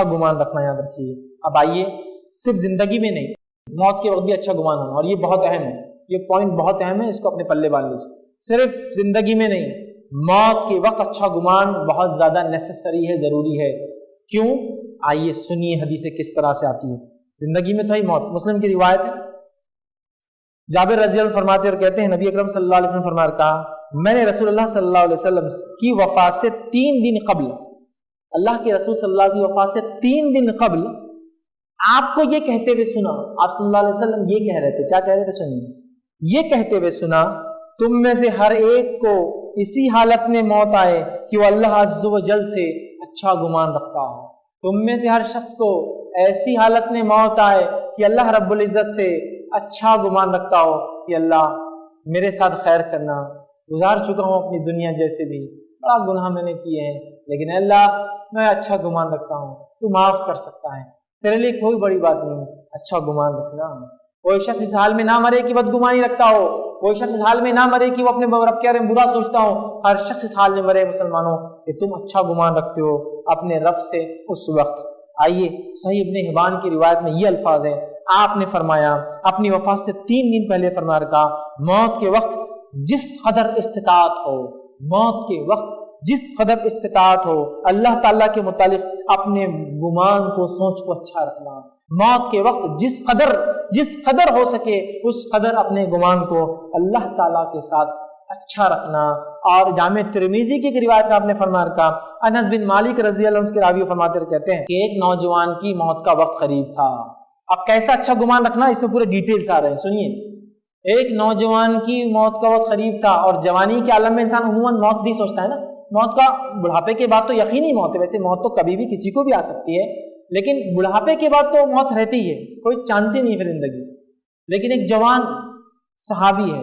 गुमान रखना याद रखिए। अब आइए, सिर्फ जिंदगी में नहीं, मौत के वक्त भी अच्छा गुमान होना, और ये बहुत अहम है, ये पॉइंट बहुत अहम है, इसको अपने पल्ले बांध लीजिए। सिर्फ जिंदगी में नहीं, मौत के वक्त अच्छा गुमान बहुत ज्यादा नेसेसरी है, जरूरी है। क्यों? आइए सुनिए हदीस किस तरह से आती है। जिंदगी में तो ही मौत, मुस्लिम की रिवायत है, जाबिर रज़ी अल्लाह फरमाते और कहते हैं नबी अकरम सल्लल्लाहु अलैहि वसल्लम फरमाया, कहा मैंने रसूलुल्लाह सल्लल्लाहु अलैहि वसल्लम की वफात से 3 दिन कबल, अल्लाह के रसूल सल्लल्लाहु अलैहि वसल्लम की वफात से 3 दिन कबल आपको ये कहते हुए सुना। आप सल्लल्लाहु अलैहि वसल्लम ये कह रहे थे, क्या कह रहे थे सुनिए, ये कहते हुए सुना, तुम में से हर एक को इसी हालत में मौत आए कि वो अल्लाह अज़्ज़ व जल से अच्छा गुमान रखता हो। तुम में से हर शख्स को ऐसी हालत में मौत आए कि अल्लाह रब्बुल इज़्ज़त से अच्छा गुमान रखता हो कि अल्लाह मेरे साथ खैर करना, गुजार चुका हूँ अपनी दुनिया जैसे भी, बड़ा गुनाह मैंने किए हैं, लेकिन अल्लाह मैं अच्छा गुमान रखता हूँ, तू माफ़ कर सकता है, तेरे लिए कोई बड़ी बात नहीं है, अच्छा गुमान रखना। कोई शख्स इस हाल में ना मरे कि बदगुमानी रखता हो, कोई शख्स इस हाल में ना मरे कि वो अपने रब के बारे में बुरा सोचता हो। हर शख्स इस हाल में मरे मुसलमानों कि तुम अच्छा गुमान रखते हो अपने रब से उस वक्त। आइए, सही इब्न हिब्बान की रिवायत में ये अल्फाज हैं, आपने फरमाया अपनी वफात से 3 दिन पहले फरमाया था, मौत के वक्त जिस कदर इस्तिताअत हो, मौत के वक्त जिस कदर इस्तिताअत हो, अल्लाह ताला के मुतालिक अपने गुमान को, सोच को अच्छा रखना। मौत के वक्त जिस कदर हो सके उस कदर अपने गुमान को अल्लाह ताला के साथ अच्छा रखना। और जामे तिरमिजी की रिवायत में आपने फरमाया का, अनस बिन मालिक रज़ी अल्लाह अन्हु के रावी फरमाते कहते हैं कि एक नौजवान की मौत का वक्त करीब था। अब कैसा अच्छा गुमान रखना, इसमें पूरे डिटेल्स आ रहे हैं, सुनिए। एक नौजवान की मौत का वक्त करीब था, और जवानी के आलम में इंसान उम्मन मौत नहीं सोचता है ना, मौत का बुढ़ापे के बाद तो यकीनी मौत है, वैसे मौत तो कभी भी किसी को भी आ सकती है, लेकिन बुढ़ापे के बाद तो मौत रहती है, कोई चांस ही नहीं फिर जिंदगी। लेकिन एक जवान सहाबी है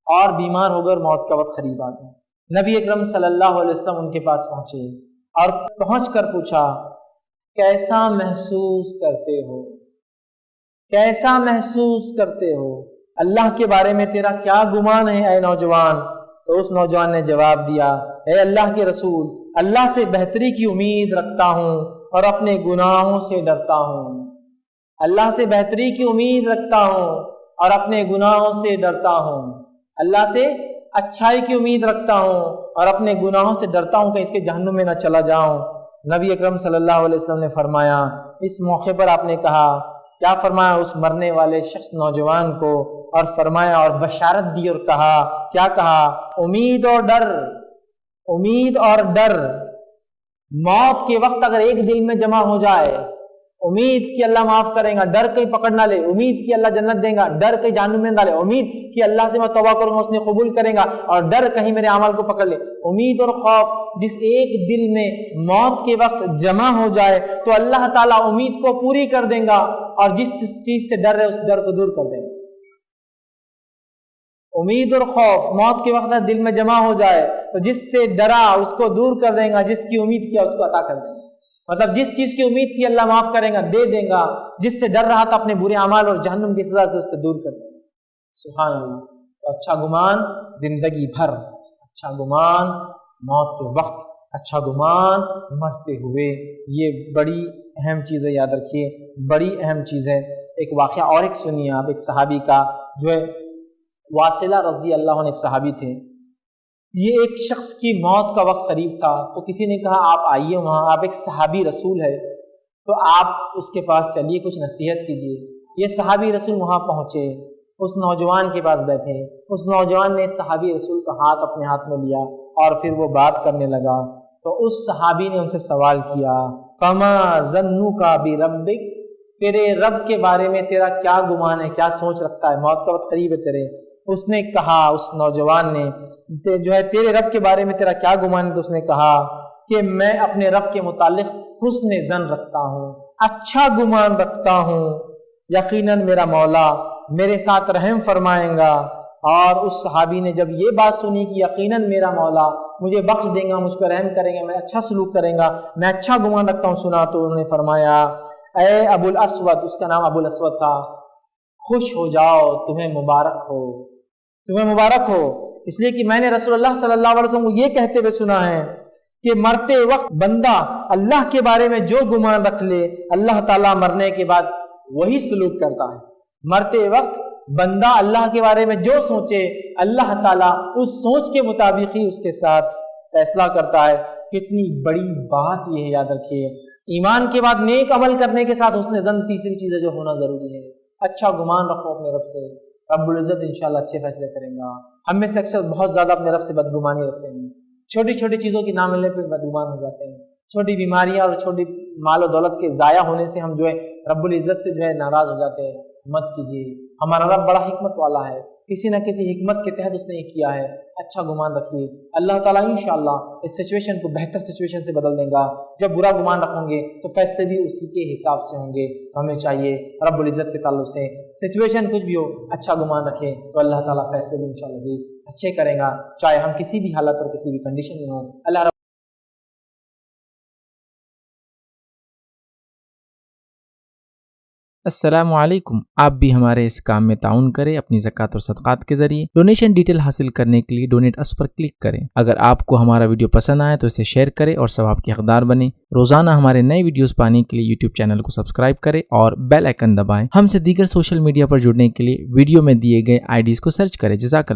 और बीमार होकर मौत का वक्त करीब आ गया। नबी अकरम सल्लल्लाहु अलैहि वसल्लम उनके पास पहुंचे और पहुंचकर पूछा, कैसा महसूस करते हो, कैसा महसूस करते हो, अल्लाह के बारे में तेरा क्या गुमान है ऐ नौजवान। तो उस नौजवान ने जवाब दिया, ऐ अल्लाह के रसूल, अल्लाह से बेहतरी की उम्मीद रखता हूँ और अपने गुनाहों से डरता हूँ। अल्लाह से बेहतरी की उम्मीद रखता हूँ और अपने गुनाहों से डरता हूँ। अल्लाह से अच्छाई की उम्मीद रखता हूँ और अपने गुनाहों से डरता हूँ कि इसके जहन्नुम में न चला जाऊँ। नबी अकरम सल्लल्लाहु अलैहि वसल्लम ने फरमाया, इस मौके पर आपने कहा, क्या फरमाया उस मरने वाले शख्स नौजवान को, और फरमाया और बशारत दी और कहा, क्या कहा, उम्मीद और डर, उम्मीद और डर मौत के वक्त अगर एक दिल में जमा हो जाए, उम्मीद कि अल्लाह माफ करेगा, डर कहीं पकड़ ना ले, उम्मीद कि अल्लाह जन्नत देगा, डर कहीं जहन्नुम में डाले, उम्मीद कि अल्लाह से मैं तौबा करूंगा उसने कबूल करेगा, और डर कहीं मेरे अमल को पकड़ ले, उम्मीद और खौफ जिस एक दिल में मौत के वक्त जमा हो जाए तो अल्लाह ताला उम्मीद को पूरी कर देगा और जिस चीज से डर है उस डर को दूर कर देगा। उम्मीद और खौफ मौत के वक्त दिल में जमा हो जाए तो जिससे डरा उसको दूर कर देगा, जिसकी उम्मीद किया उसको अता कर देगा। मतलब जिस चीज की उम्मीद थी अल्लाह माफ करेगा, दे देगा, जिससे डर रहा था अपने बुरे अमाल और जहन्नुम की सजा से उससे दूर कर देगा। सुभान अल्लाह। तो अच्छा गुमान जिंदगी भर, अच्छा गुमान मौत के वक्त, अच्छा गुमान मरते हुए, ये बड़ी अहम चीज़ है, याद रखिए, बड़ी अहम चीज़ है। एक वाक़या और एक सुनिए आप, एक सहाबी का, जो है वासिला रज़ी अल्लाह अन्हु, एक सहाबी थे। ये एक शख्स की मौत का वक्त करीब था, तो किसी ने कहा आप आइए वहाँ, आप एक सहाबी रसूल है तो आप उसके पास चलिए, कुछ नसीहत कीजिए। ये सहाबी रसूल वहाँ पहुँचे, उस नौजवान के पास बैठे, उस नौजवान ने सहाबी रसूल का हाथ अपने हाथ में लिया और फिर वो बात करने लगा। तो उस सहाबी ने उनसे सवाल किया, फमा ज़न्नुका बि रब्बिक, तेरे रब के बारे में तेरा क्या गुमान है, क्या सोच रखता है, मौत का वक्त करीब है तेरे। उसने कहा, उस नौजवान ने जो है, तेरे रब के बारे में तेरा क्या गुमान है, तो उसने कहा कि मैं अपने रब के मुतालिक हुस्न ज़न रखता हूँ, अच्छा गुमान रखता हूँ, यकीनन मेरा मौला मेरे साथ रहम फरमाएगा। और उस सहाबी ने जब ये बात सुनी कि यकीनन मेरा मौला मुझे बख्श देगा, मुझ पर रहम करेंगे, मैं अच्छा सलूक करेंगा, मैं अच्छा गुमान रखता हूँ, सुना तो उन्होंने फरमाया, ए अबुल अस्वद, उसका नाम अबुल अस्वद था, खुश हो जाओ, तुम्हें मुबारक हो, तुम्हें मुबारक हो, इसलिए कि मैंने रसूलुल्लाह सल्लल्लाहु अलैहि वसल्लम को ये कहते हुए सुना है کہ مرتے وقت بندہ اللہ کے بارے میں جو گمان رکھ لے اللہ تعالیٰ مرنے کے بعد وہی سلوک کرتا ہے. مرتے وقت بندہ اللہ کے بارے میں جو سوچے اللہ تعالیٰ اس سوچ کے مطابق ہی اس کے ساتھ فیصلہ کرتا ہے. کتنی بڑی بات یہ ہے، یاد رکھیے. ایمان کے بعد نیک عمل کرنے کے ساتھ حسن ظن تیسری چیز ہے جو ہونا ضروری ہے. اچھا گمان رکھو اپنے رب سے، رب العزت انشاءاللہ اچھے فیصلے کریں گا. ہم میں سے اکثر بہت زیادہ اپنے رب سے بدگمانی رکھتے ہیں. چھوٹی چھوٹی چیزوں کی نہ ملنے پہ بدگمان ہو جاتے ہیں. چھوٹی بیماریاں اور چھوٹی مال و دولت کے ضائع ہونے سے ہم جو ہے رب العزت سے جو ہے ناراض ہو جاتے ہیں. مت کیجیے. ہمارا رب بڑا حکمت والا ہے، کسی نہ کسی حکمت کے تحت اس نے یہ کیا ہے. اچھا گمان رکھیے، اللہ تعالیٰ انشاءاللہ اس سچویشن کو بہتر سچویشن سے بدل دیں گا. جب برا گمان رکھیں گے تو فیصلے بھی اسی کے حساب سے ہوں گے. تو ہمیں چاہیے رب العزت کے تعلق سے سچویشن کچھ بھی ہو اچھا گمان رکھیں تو اللہ تعالیٰ فیصلے بھی انشاءاللہ عزیز اچھے کریں گا، چاہے ہم کسی بھی حالت اور کسی بھی کنڈیشن میں ہوں. اللہ رب السلام علیکم. آپ بھی ہمارے اس کام میں تعاون کریں اپنی زکوٰۃ اور صدقات کے ذریعے. ڈونیشن ڈیٹیل حاصل کرنے کے لیے ڈونیٹ اس پر کلک کریں. اگر آپ کو ہمارا ویڈیو پسند آئے تو اسے شیئر کریں اور ثواب کے حقدار بنیں. روزانہ ہمارے نئے ویڈیوز پانے کے لیے یوٹیوب چینل کو سبسکرائب کریں اور بیل آئیکن دبائیں. ہم سے دیگر سوشل میڈیا پر جڑنے کے لیے ویڈیو میں دیے گئے آئی ڈیز کو سرچ کریں. جزاک اللہ.